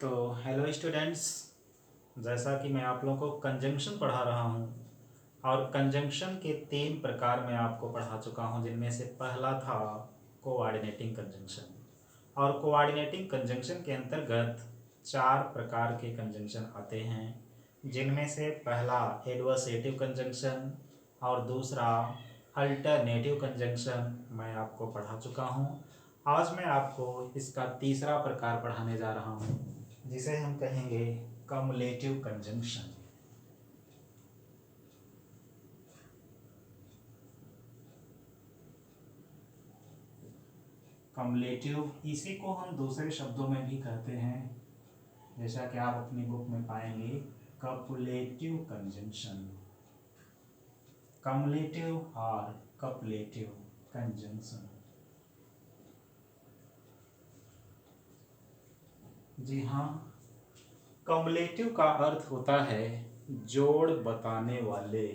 तो hello students, जैसा कि मैं आप लोगों को कंजंक्शन पढ़ा रहा हूँ और कंजंक्शन के 3 प्रकार मैं आपको पढ़ा चुका हूँ, जिनमें से पहला था कोऑर्डिनेटिंग कंजंक्शन। और कोऑर्डिनेटिंग कंजंक्शन के अंतर्गत 4 प्रकार के कंजंक्शन आते हैं, जिनमें से पहला एडवर्सेटिव कंजंक्शन और दूसरा अल्टरनेटिव कंजंक्शन मैं आपको पढ़ा चुका हूँ। आज मैं आपको इसका तीसरा प्रकार पढ़ाने जा रहा हूँ, जिसे हम कहेंगे कम्युलेटिव कंजंक्शन। कम्युलेटिव इसी को हम दूसरे शब्दों में भी कहते हैं, जैसा कि आप अपनी बुक में पाएंगे कपुलेटिव कंजंक्शन, कम्युलेटिव और कपुलेटिव कंजंक्शन। जी हाँ, कम्युलेटिव का अर्थ होता है जोड़ बताने वाले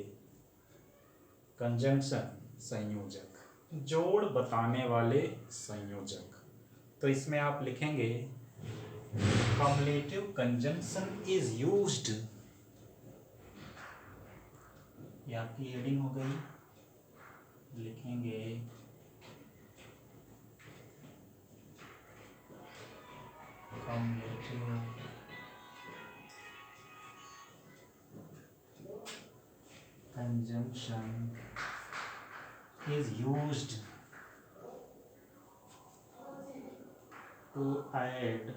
कंजंक्शन, संयोजक, जोड़ बताने वाले संयोजक। तो इसमें आप लिखेंगे कम्युलेटिव कंजंक्शन इज यूज्ड, ये आपकी हेडिंग हो गई। लिखेंगे cumulative conjunction is used to add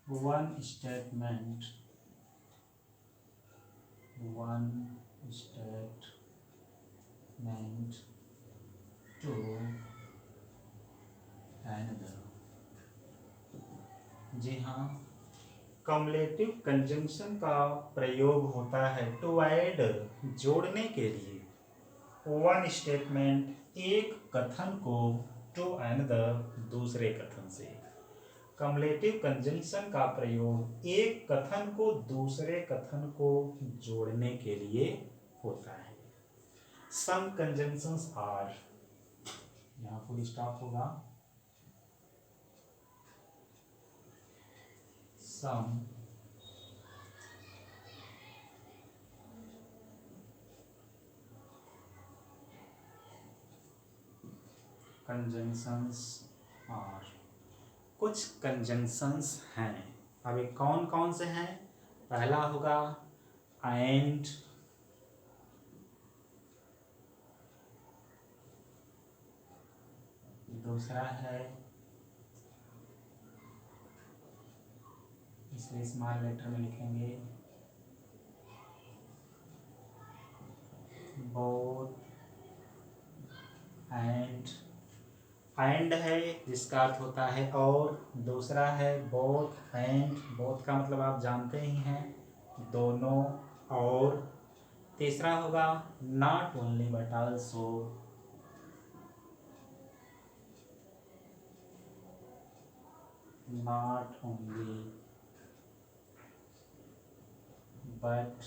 one statement to another। जी हाँ, कम्युलेटिव कंजंक्शन का प्रयोग होता है टू ऐड, जोड़ने के लिए, वन स्टेटमेंट, एक कथन को, टू अनदर, दूसरे कथन से। कम्युलेटिव कंजंक्शन का प्रयोग एक कथन को दूसरे कथन को जोड़ने के लिए होता है। सम कंजंक्शंस आर, यहाँ फुल स्टॉप होगा, सम कंजंक्शंस आर, कुछ कंजंक्शंस हैं। अभी कौन कौन से हैं? पहला होगा एंड, दूसरा है, इसे स्मॉल लेटर में लिखेंगे बोथ एंड है जिसका अर्थ होता है और। दूसरा है बोथ एंड, बोथ का मतलब आप जानते ही हैं, दोनों और। तीसरा होगा not only but also, not only but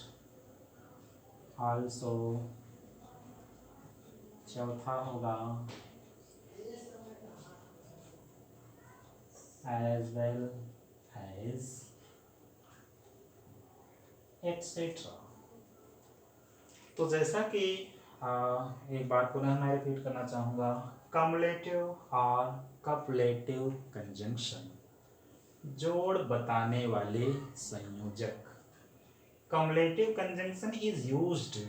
also. चौथा होगा as well as, etc। तो जैसा कि एक बार पुनः मैं रिपीट करना चाहूँगा, कम्युलेटिव और कपुलेटिव कंजंक्शन, जोड़ बताने वाले संयोजक। Cumulative conjunction is used,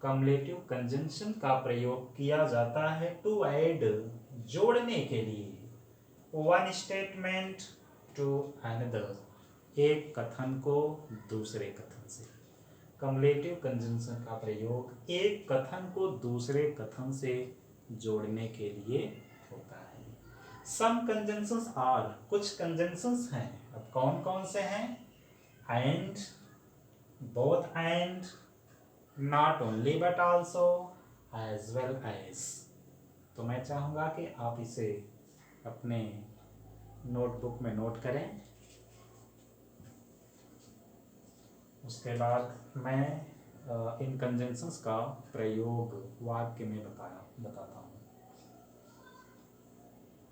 cumulative conjunction का प्रयोग किया जाता है टू ऐड, जोड़ने के लिए, वन स्टेटमेंट टू अनदर, एक कथन को दूसरे कथन से। कम्युलेटिव कंजंक्शन का प्रयोग एक कथन को दूसरे कथन से जोड़ने के लिए होता है। सम कंजंक्शंस आर, कुछ कंजंक्शंस हैं। अब कौन कौन से हैं? And, both and, not only but also, as well as. तो मैं चाहूँगा कि आप इसे अपने नोटबुक में नोट करें। उसके बाद मैं इन कंजंक्शंस का प्रयोग वाक्य में बताता हूँ।